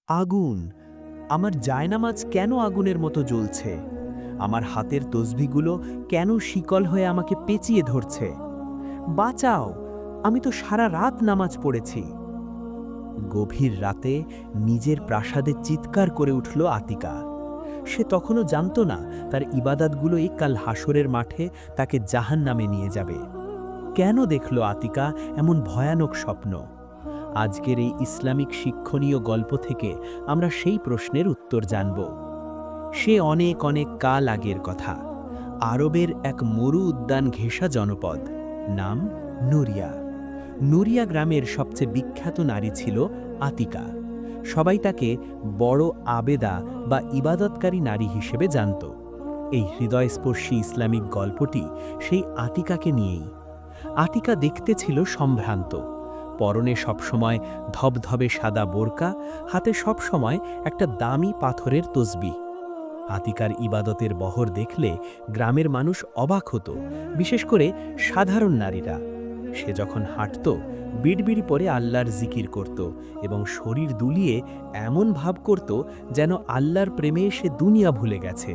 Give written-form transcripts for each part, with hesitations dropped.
আগুন! আমার জায়নামাজ কেন আগুনের মতো জ্বলছে? আমার হাতের তসবিহগুলো কেন শিকল হয়ে আমাকে পেঁচিয়ে ধরছে? বাঁচাও! আমি তো সারা রাত নামাজ পড়েছি। গভীর রাতে নিজের প্রাসাদে চিৎকার করে উঠল আতিকা। সে তখনও জানত না তার ইবাদাতগুলোই কাল হাসরের মাঠে তাকে জাহান্নামে নিয়ে যাবে। কেন দেখল আতিকা এমন ভয়ানক স্বপ্ন? আজকের এই ইসলামিক শিক্ষণীয় গল্প থেকে আমরা সেই প্রশ্নের উত্তর জানব। সে অনেক অনেক কাল আগের কথা। আরবের এক মরু উদ্যান ঘেঁষা জনপদ, নাম নুরিয়া। নুরিয়া গ্রামের সবচেয়ে বিখ্যাত নারী ছিল আতিকা। সবাই তাকে বড় আবেদা বা ইবাদতকারী নারী হিসেবে জানত। এই হৃদয়স্পর্শী ইসলামিক গল্পটি সেই আতিকাকে নিয়েই। আতিকা দেখতে ছিল সম্ভ্রান্ত, পরনে সবসময় ধবধবে সাদা বোরকা, হাতে সবসময় একটা দামি পাথরের তসবিহ। আতিকার ইবাদতের বহর দেখলে গ্রামের মানুষ অবাক হতো, বিশেষ করে সাধারণ নারীরা। সে যখন হাঁটত, বিড়বিড়ি পরে আল্লাহর জিকির করত এবং শরীর দুলিয়ে এমন ভাব করত যেন আল্লাহর প্রেমে সে দুনিয়া ভুলে গেছে।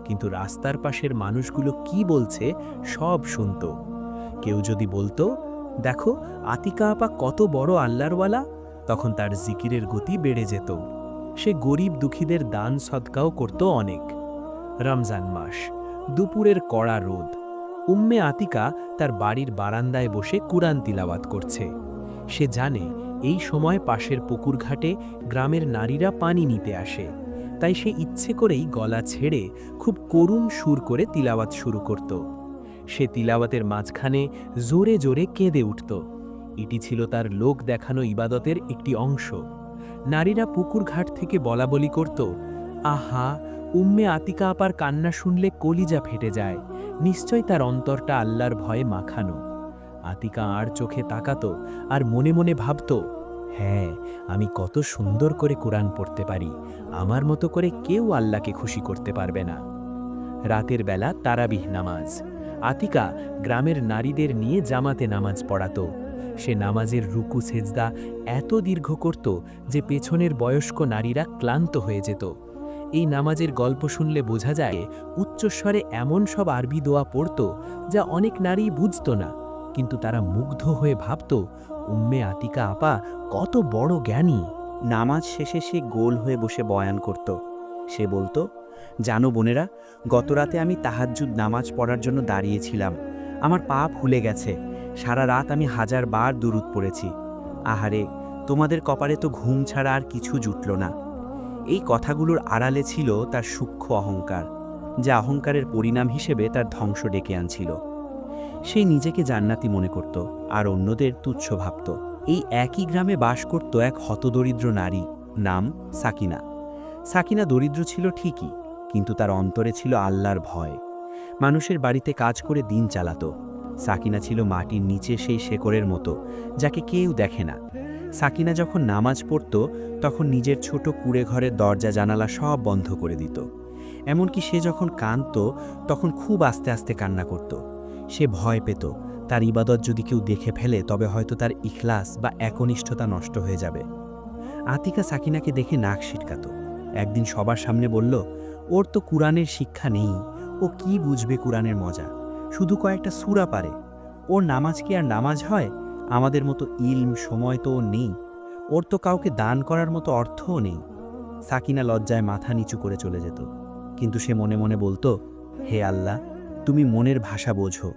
কিন্তু রাস্তার পাশের মানুষগুলো কি বলছে সব শুনত। কেউ যদি বলতো, দেখো আতিকা আপা কত বড় আল্লাহরওয়ালা, তখন তার জিকিরের গতি বেড়ে যেত। সে গরিব দুঃখীদের দান সদকাও করত অনেক। রমজান মাস, দুপুরের কড়া রোদ। উম্মে আতিকা তার বাড়ির বারান্দায় বসে কুরআন তিলাওয়াত করছে। সে জানে এই সময় পাশের পুকুর ঘাটে গ্রামের নারীরা পানি নিতে আসে, তাই সে ইচ্ছে করেই গলা ছেড়ে খুব করুণ সুর করে তিলাওয়াত শুরু করত। সে তিলাওয়াতের মাঝখানে জোরে জোরে কেঁদে উঠত। এটি ছিল তার লোক দেখানো ইবাদতের একটি অংশ। নারীরা পুকুর ঘাট থেকে বলাবলি করত, আহা, উম্মে আতিকা আপার কান্না শুনলে কলিজা ফেটে যায়, নিশ্চয় তার অন্তরটা আল্লাহর ভয়ে মাখানো। আতিকা আর চোখে তাকাত আর মনে মনে ভাবত, হ্যাঁ, আমি কত সুন্দর করে কোরআন পড়তে পারি, আমার মতো করে কেউ আল্লাহকে খুশি করতে পারবে না। রাতের বেলা তারাবিহ নামাজ। আতিকা গ্রামের নারীদের নিয়ে জামাতে নামাজ পড়াত। সে নামাজের রুকু সেজদা এত দীর্ঘ করত যে পেছনের বয়স্ক নারীরা ক্লান্ত হয়ে যেত। এই নামাজের গল্প শুনলে বোঝা যায় উচ্চস্বরে এমন সব আরবি দোয়া পড়ত যা অনেক নারী বুঝত না, কিন্তু তারা মুগ্ধ হয়ে ভাবত, উম্মে আতিকা আপা কত বড় জ্ঞানী। নামাজ শেষে সে গোল হয়ে বসে বয়ান করত। সে বলতো, জানো বোনেরা, গতরাতে আমি তাহাজ্জুদ নামাজ পড়ার জন্য দাঁড়িয়েছিলাম। আমার পা ফুলে গেছে, সারা রাত আমি 1000 বার দুরূদ পড়েছি। আহারে, তোমাদের কপালে তো ঘুম ছাড়া আর কিছু জুটল না। এই কথাগুলোর আড়ালে ছিল তার সূক্ষ্ম অহংকার, যা অহংকারের পরিণাম হিসেবে তার ধ্বংস ডেকে আনছিল। সে নিজেকে জান্নাতি মনে করত আর অন্যদের তুচ্ছ ভাবত। এই একই গ্রামে বাস করত এক হতদরিদ্র নারী, নাম সাকিনা। সাকিনা দরিদ্র ছিল ঠিকই, কিন্তু তার অন্তরে ছিল আল্লাহর ভয়। মানুষের বাড়িতে কাজ করে দিন চালাত। সাকিনা ছিল মাটির নিচে সেই শেকড়ের মতো, যাকে কেউ দেখে না। সাকিনা যখন নামাজ পড়ত, তখন নিজের ছোট কুঁড়ে ঘরের দরজা জানালা সব বন্ধ করে দিত। এমনকি সে যখন কাঁদত, তখন খুব আস্তে আস্তে কান্না করত। সে ভয় পেত তার ইবাদত যদি কেউ দেখে ফেলে তবে হয়তো তার ইখলাস বা একনিষ্ঠতা নষ্ট হয়ে যাবে। আতিকা সাকিনাকে দেখে নাক সিটকাত। একদিন সবার সামনে বলল, ওর তো কুরআনের শিক্ষা নেই, ও কি বুঝবে কুরআনের মজা, শুধু কয়েকটা সূরা পারে। ওর নামাজ কি আর নামাজ হয়? আমাদের মতো ইলম সময় তো ওর নেই। ওর তো কাউকে দান করার মতো অর্থও নেই। সাকিনা লজ্জায় মাথা নিচু করে চলে যেত, কিন্তু সে মনে মনে বলতো, হে আল্লাহ, তুমি মনের ভাষা বোঝো,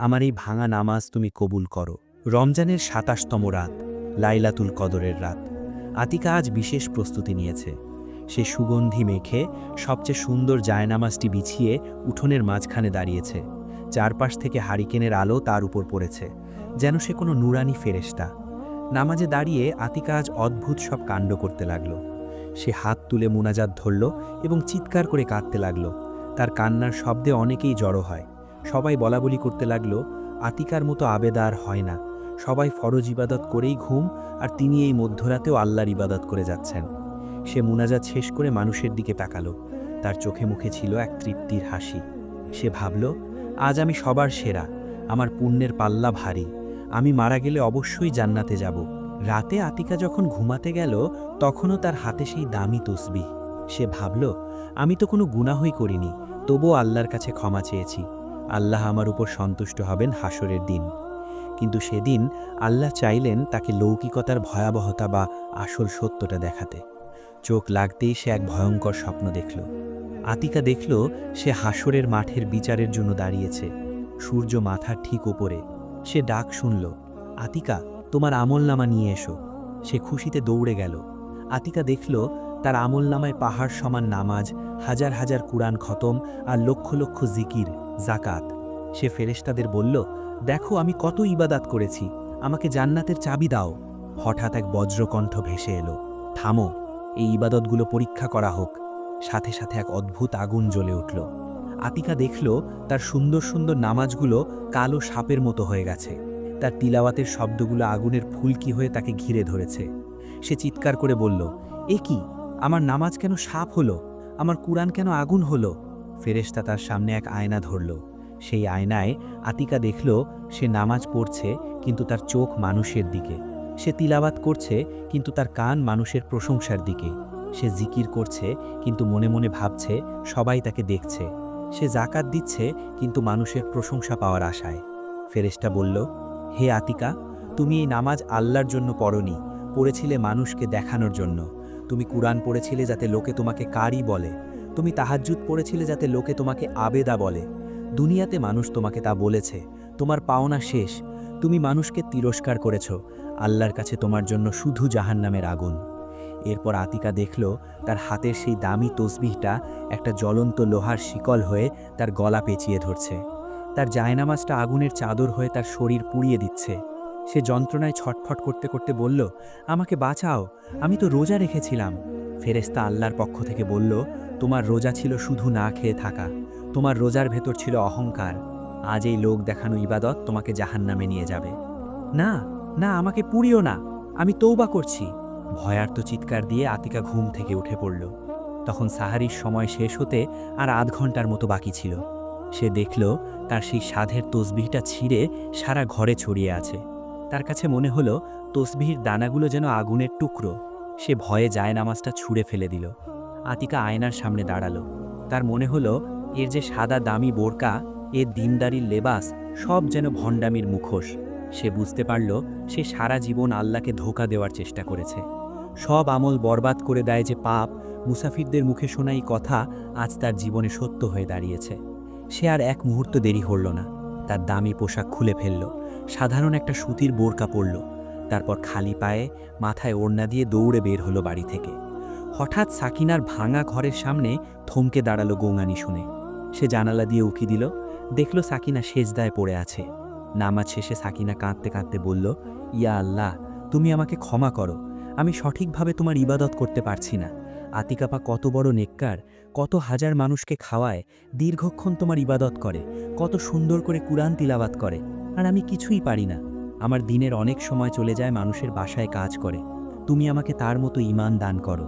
আমার এই ভাঙা নামাজ তুমি কবুল করো। রমজানের ২৭তম রাত, লাইলাতুল কদরের রাত। আতিকা আজ বিশেষ প্রস্তুতি নিয়েছে। সে সুগন্ধি মেখে সবচেয়ে সুন্দর জায়নামাজটি বিছিয়ে উঠোনের মাঝখানে দাঁড়িয়েছে। চারপাশ থেকে হারিকেনের আলো তার উপর পড়েছে, যেন সে কোনো নুরানি ফেরেশতা। নামাজে দাঁড়িয়ে আতিকা আজ অদ্ভুত সব কাণ্ড করতে লাগল। সে হাত তুলে মুনাজাত ধরল এবং চিৎকার করে কাঁদতে লাগল। তার কান্নার শব্দে অনেকেই জড়ো হয়। সবাই বলাবলি করতে লাগল, আতিকার মতো আবেদা আর হয় না। সবাই ফরজ ইবাদত করেই ঘুম, আর তিনি এই মধ্যরাতেও আল্লাহর ইবাদত করে যাচ্ছেন। সে মুনাজাত শেষ করে মানুষের দিকে তাকালো। তার চোখে মুখে ছিল এক তৃপ্তির হাসি। সে ভাবল, আজ আমি সবার সেরা, আমার পুণ্যের পাল্লা ভারী, আমি মারা গেলে অবশ্যই জান্নাতে যাব। রাতে আতিকা যখন ঘুমাতে গেল তখনও তার হাতে সেই দামি তসবিহ। সে ভাবল, আমি তো কোনো গুনাহই করিনি, তবুও আল্লাহর কাছে ক্ষমা চেয়েছি। আল্লাহ আমার উপর সন্তুষ্ট হবেন হাসরের দিন। কিন্তু সেদিন আল্লাহ চাইলেন তাকে লৌকিকতার ভয়াবহতা বা আসল সত্যটা দেখাতে। চোখ লাগতেই সে এক ভয়ঙ্কর স্বপ্ন দেখল। আতিকা দেখল সে হাসরের মাঠের বিচারের জন্য দাঁড়িয়েছে, সূর্য মাথার ঠিক ওপরে। সে ডাক শুনল, আতিকা, তোমার আমলনামা নিয়ে এসো। সে খুশিতে দৌড়ে গেল। আতিকা দেখল তার আমলনামায় পাহাড় সমান নামাজ, হাজার হাজার কুরআন খতম আর লক্ষ লক্ষ জিকির, জাকাত। সে ফেরেশতাদের বলল, দেখো আমি কত ইবাদাত করেছি, আমাকে জান্নাতের চাবি দাও। হঠাৎ এক বজ্রকণ্ঠ ভেসে এলো, থামো, এই ইবাদতগুলো পরীক্ষা করা হোক। সাথে সাথে এক অদ্ভুত আগুন জ্বলে উঠল। আতিকা দেখল তার সুন্দর সুন্দর নামাজগুলো কালো সাপের মতো হয়ে গেছে। তার তিলাওয়াতের শব্দগুলো আগুনের ফুলকি হয়ে তাকে ঘিরে ধরেছে। সে চিৎকার করে বলল, এ কি, আমার নামাজ কেন সাপ হলো, আমার কুরআন কেন আগুন হলো? ফেরেশতা তার সামনে এক আয়না ধরল। সেই আয়নায় আতিকা দেখল সে নামাজ পড়ছে, কিন্তু তার চোখ মানুষের দিকে। সে তিলাওয়াত করছে, কিন্তু তার কান মানুষের প্রশংসার দিকে। সে জিকির করছে, কিন্তু মনে মনে ভাবছে সবাই তাকে দেখছে। সে জাকাত দিচ্ছে, কিন্তু মানুষের প্রশংসা পাওয়ার আশায়। ফেরেশতা বলল, হে আতিকা, তুমি এই নামাজ আল্লাহর জন্য পড়নি, পড়েছিলে মানুষকে দেখানোর জন্য। তুমি কুরআন পড়েছিলে যাতে লোকে তোমাকে কারি বলে। তুমি তাহাজ্জুদ পড়েছিলে যাতে লোকে তোমাকে আবেদা বলে। দুনিয়াতে মানুষ তোমাকে তা বলেছে, তোমার পাওনা শেষ। তুমি মানুষকে তিরস্কার করেছ, আল্লাহর কাছে তোমার জন্য শুধু জাহান্নামের আগুন। এরপর আতিকা দেখল তার হাতের সেই দামি তসবিহটা একটা জ্বলন্ত লোহার শিকল হয়ে তার গলা পেঁচিয়ে ধরছে। তার জায়নামাজটা আগুনের চাদর হয়ে তার শরীর পুড়িয়ে দিচ্ছে। সে যন্ত্রণায় ছটফট করতে করতে বলল, আমাকে বাঁচাও, আমি তো রোজা রেখেছিলাম। ফেরেশতা আল্লাহর পক্ষ থেকে বলল, তোমার রোজা ছিল শুধু না খেয়ে থাকা, তোমার রোজার ভেতর ছিল অহংকার। আজ এই লোক দেখানো ইবাদত তোমাকে জাহান্নামে নিয়ে যাবে। না, না, আমাকে পুড়িও না, আমি তৌবা করছি। ভয়ার্ত চিৎকার দিয়ে আতিকা ঘুম থেকে উঠে পড়ল। তখন সাহারির সময় শেষ হতে আর আধ ঘন্টার মতো বাকি ছিল। সে দেখল তার সেই সাধের তসবিহটা ছিঁড়ে সারা ঘরে ছড়িয়ে আছে। তার কাছে মনে হলো তসবিহির দানাগুলো যেন আগুনের টুকরো। সে ভয়ে জায়নামাজটা ছুঁড়ে ফেলে দিল। আতিকা আয়নার সামনে দাঁড়ালো। তার মনে হলো এর যে সাদা দামি বোরকা, এর দিনদারির লেবাস, সব যেন ভণ্ডামির মুখোশ। সে বুঝতে পারল সে সারা জীবন আল্লাহকে ধোঁকা দেওয়ার চেষ্টা করেছে। সব আমল বরবাদ করে দেয় যে পাপ, মুসাফিরদের মুখে শোনা এই কথা আজ তার জীবনে সত্য হয়ে দাঁড়িয়েছে। সে আর এক মুহূর্ত দেরি করল না। তার দামি পোশাক খুলে ফেলল, সাধারণ একটা সুতির বোরকা পরল। তারপর খালি পায়ে মাথায় ওড়না দিয়ে দৌড়ে বের হলো বাড়ি থেকে। হঠাৎ সাকিনার ভাঙা ঘরের সামনে থমকে দাঁড়ালো গোঙানি শুনে। সে জানালা দিয়ে উকি দিল, দেখল সাকিনা সেজদায় পড়ে আছে। নামাজ শেষে সাকিনা কাঁদতে কাঁদতে বলল, ইয়া আল্লাহ, তুমি আমাকে ক্ষমা করো, আমি সঠিকভাবে তোমার ইবাদত করতে পারছি না। আতিকাপা কত বড় নেককার, কত হাজার মানুষকে খাওয়ায়, দীর্ঘক্ষণ তোমার ইবাদত করে, কত সুন্দর করে কুরআন তিলাওয়াত করে, আর আমি কিছুই পারি না। আমার দিনের অনেক সময় চলে যায় মানুষের বাসায় কাজ করে। তুমি আমাকে তার মতো ঈমান দান করো।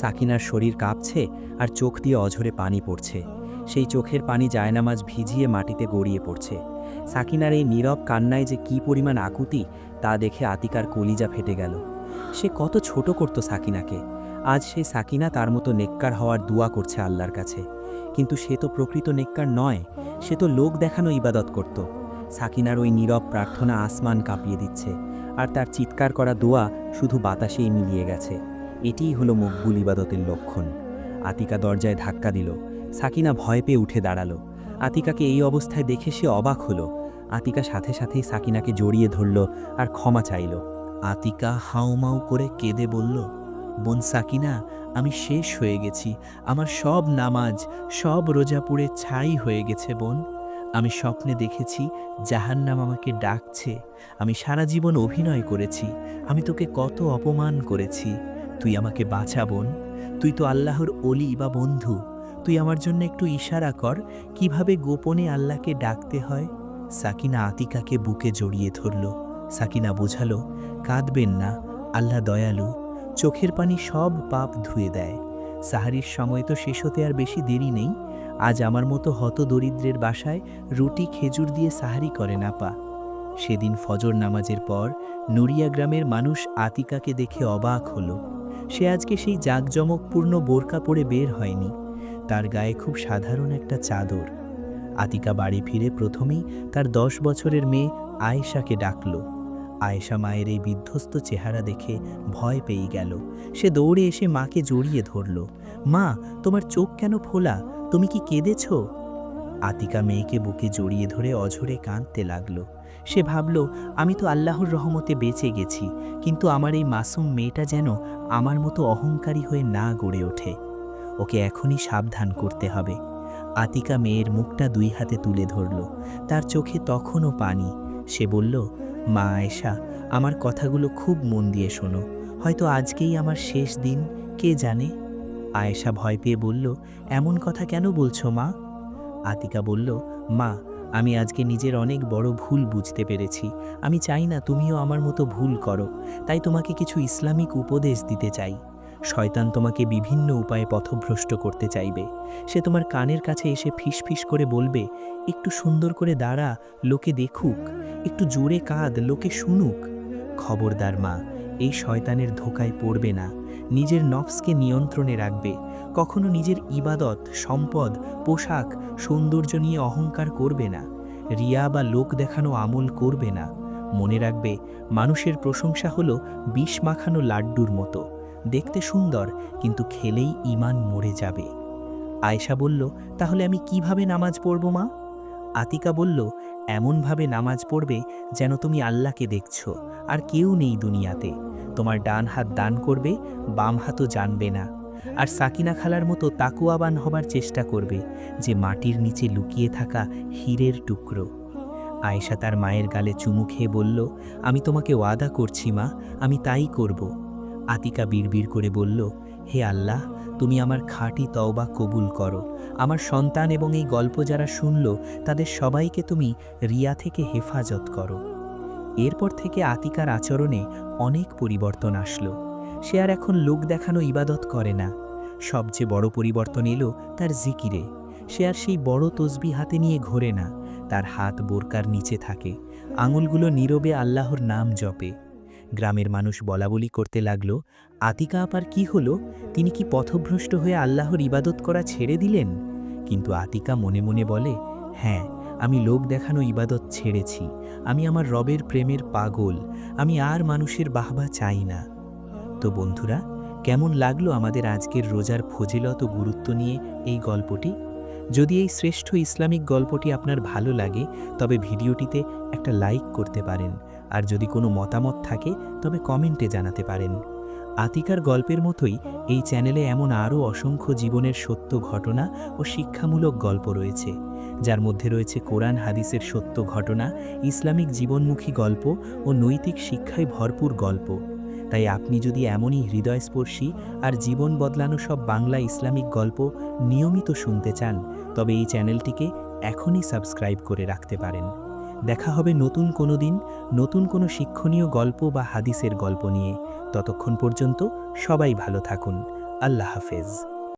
সাকিনার শরীর কাঁপছে আর চোখ দিয়ে অঝরে পানি পড়ছে। সেই চোখের পানি জায়নামাজ ভিজিয়ে মাটিতে গড়িয়ে পড়ছে। সাকিনার এই নীরব কান্নায় যে কী পরিমাণ আকুতি, তা দেখে আতিকার কলিজা ফেটে গেল। সে কত ছোট করত সাকিনাকে। আজ সেই সাকিনা তার মতো নেককার হওয়ার দোয়া করছে আল্লাহর কাছে। কিন্তু সে তো প্রকৃত নেককার নয়, সে তো লোক দেখানো ইবাদত করত। সাকিনার ওই নীরব প্রার্থনা আসমান কাঁপিয়ে দিচ্ছে, আর তার চিৎকার করা দোয়া শুধু বাতাসেই মিলিয়ে গেছে। এটিই হলো মকবুল ইবাদতের লক্ষণ। আতিকা দরজায় ধাক্কা দিল। সাকিনা ভয় পেয়ে উঠে দাঁড়ালো। আতিকাকে এই অবস্থায় দেখে সে অবাক হলো। আতিকা সাথে সাথেই সাকিনাকে জড়িয়ে ধরল আর ক্ষমা চাইল। আতিকা হাউমাউ করে কেঁদে বলল, বোন সাকিনা, আমি শেষ হয়ে গেছি। আমার সব নামাজ, সব রোজা পুড়ে ছাই হয়ে গেছে বোন। আমি স্বপ্নে দেখেছি জাহান্নাম আমাকে ডাকছে। আমি সারা জীবন অভিনয় করেছি, আমি তোকে কত অপমান করেছি। তুই আমাকে বাঁচা বোন, তুই তো আল্লাহর অলি বা বন্ধু। তুই আমার জন্য একটু ইশারা কর কিভাবে গোপনে আল্লাহকে ডাকতে হয়। সাকিনা আতিকাকে বুকে জড়িয়ে ধরল। সাকিনা বোঝালো, কাঁদবেন না, আল্লাহ দয়ালু, চোখের পানি সব পাপ ধুয়ে দেয়। সাহারির সময় তো শেষ হতে আর বেশি দেরি নেই। আজ আমার মতো হত দরিদ্রের বাসায় রুটি খেজুর দিয়ে সাহারি করেন আপা। সেদিন ফজর নামাজের পর নুরিয়া গ্রামের মানুষ আতিকাকে দেখে অবাক হলো। সে আজকে সেই জাঁকজমকপূর্ণ বোরকা পরে বের হয়নি, তার গায়ে খুব সাধারণ একটা চাদর। আতিকা বাড়ি ফিরে প্রথমেই তার 10 বছরের মেয়ে আয়েশাকে ডাকল। আয়েশা মায়ের এই বিধ্বস্ত চেহারা দেখে ভয় পেয়ে গেল। সে দৌড়ে এসে মাকে জড়িয়ে ধরল। মা, তোমার চোখ কেন ফোলা? তুমি কি কেঁদেছ? আতিকা মেয়েকে বুকে জড়িয়ে ধরে অঝরে কাঁদতে লাগল। সে ভাবল, আমি তো আল্লাহর রহমতে বেঁচে গেছি, কিন্তু আমার এই মাসুম মেয়েটা যেন আমার মতো অহংকারী হয়ে না গড়ে ওঠে। ওকে এখনই সাবধান করতে হবে। আতিকা মেয়ের মুখটা 2 হাতে তুলে ধরল। তার চোখে তখনও পানি। সে বলল, মা আয়েশা, আমার কথাগুলো খুব মন দিয়ে শোনো। হয়তো আজকেই আমার শেষ দিন, কে জানে। আয়েশা ভয় পেয়ে বলল, এমন কথা কেন বলছো মা? আতিকা বলল, মা, আমি আজকে নিজের অনেক বড় ভুল বুঝতে পেরেছি। আমি চাই না তুমিও আমার মতো ভুল করো, তাই তোমাকে কিছু ইসলামিক উপদেশ দিতে চাই। শয়তান তোমাকে বিভিন্ন উপায়ে পথভ্রষ্ট করতে চাইবে। সে তোমার কানের কাছে এসে ফিসফিস করে বলবে, একটু সুন্দর করে দাঁড়া, লোকে দেখুক, একটু জোরে কাঁদ, লোকে শুনুক। খবরদার মা, এই শয়তানের ধোকায় পড়বে না। নিজের নফসকে নিয়ন্ত্রণে রাখবে। কখনো নিজের ইবাদত, সম্পদ, পোশাক, সৌন্দর্য নিয়ে অহংকার করবে না। রিয়া বা লোক দেখানো আমল করবে না। মনে রাখবে, মানুষের প্রশংসা হলো বিষ মাখানো লাড্ডুর মতো, দেখতে সুন্দর, কিন্তু খেলেই ঈমান মরে যাবে। আয়েশা বলল, তাহলে আমি কিভাবে নামাজ পড়ব মা? আতিকা বলল, এমনভাবে নামাজ পড়বে যেন তুমি আল্লাহকে দেখছো আর কেউ নেই দুনিয়াতে। তোমার ডান হাত দান করবে, বাম হাতও জানবে না। আর সাকিনা খালার মতো তাকুয়াবান হবার চেষ্টা করবে, যে মাটির নিচে লুকিয়ে থাকা হীরের টুকরো। আয়েশা তার মায়ের গালে চুমু খেয়ে বলল, আমি তোমাকে ওয়াদা করছি মা, আমি তাই করব। আতিকা বিড়বিড় করে বলল, হে আল্লাহ, তুমি আমার খাঁটি তওবা কবুল করো। আমার সন্তান এবং এই গল্প যারা শুনল, তাদের সবাইকে তুমি রিয়া থেকে হেফাজত করো। এরপর থেকে আতিকার আচরণে অনেক পরিবর্তন আসলো। সে আর এখন লোক দেখানো ইবাদত করে না। সবচেয়ে বড় পরিবর্তন এলো তার জিকিরে। সে আর সেই বড় তসবি হাতে নিয়ে ঘোরে না, তার হাত বোরকার নিচে থাকে, আঙুলগুলো নীরবে আল্লাহর নাম জপে। গ্রামের মানুষ বলাবলি করতে লাগল, আতিকা আপার কি হলো? তিনি কি পথভ্রষ্ট হয়ে আল্লাহর ইবাদত করা ছেড়ে দিলেন? কিন্তু আতিকা মনে মনে বলে, হ্যাঁ, আমি লোক দেখানো ইবাদত ছেড়েছি। আমি আমার রবের প্রেমের পাগল। আমি আর মানুষের বাহবা চাই না। তো বন্ধুরা, কেমন লাগলো আমাদের আজকের রোজার ফজিলত ও গুরুত্ব নিয়ে এই গল্পটি? যদি এই শ্রেষ্ঠ ইসলামিক গল্পটি আপনার ভালো লাগে, তবে ভিডিওটিতে একটা লাইক করতে পারেন। আর যদি কোনো মতামত থাকে, তবে কমেন্টে জানাতে পারেন। আতিকার গল্পের মতোই এই চ্যানেলে এমন আরও অসংখ্য জীবনের সত্য ঘটনা ও শিক্ষামূলক গল্প রয়েছে, যার মধ্যে রয়েছে কোরআন হাদিসের সত্য ঘটনা, ইসলামিক জীবনমুখী গল্প ও নৈতিক শিক্ষায় ভরপুর গল্প। তাই আপনি যদি এমনই হৃদয়স্পর্শী আর জীবন বদলানো সব বাংলা ইসলামিক গল্প নিয়মিত শুনতে চান, তবে এই চ্যানেলটিকে এখনই সাবস্ক্রাইব করে রাখতে পারেন। দেখা হবে নতুন কোনো দিন, নতুন কোনো শিক্ষণীয় গল্প বা হাদিসের গল্প নিয়ে। ততক্ষণ পর্যন্ত সবাই ভালো থাকুন। আল্লাহ হাফেজ।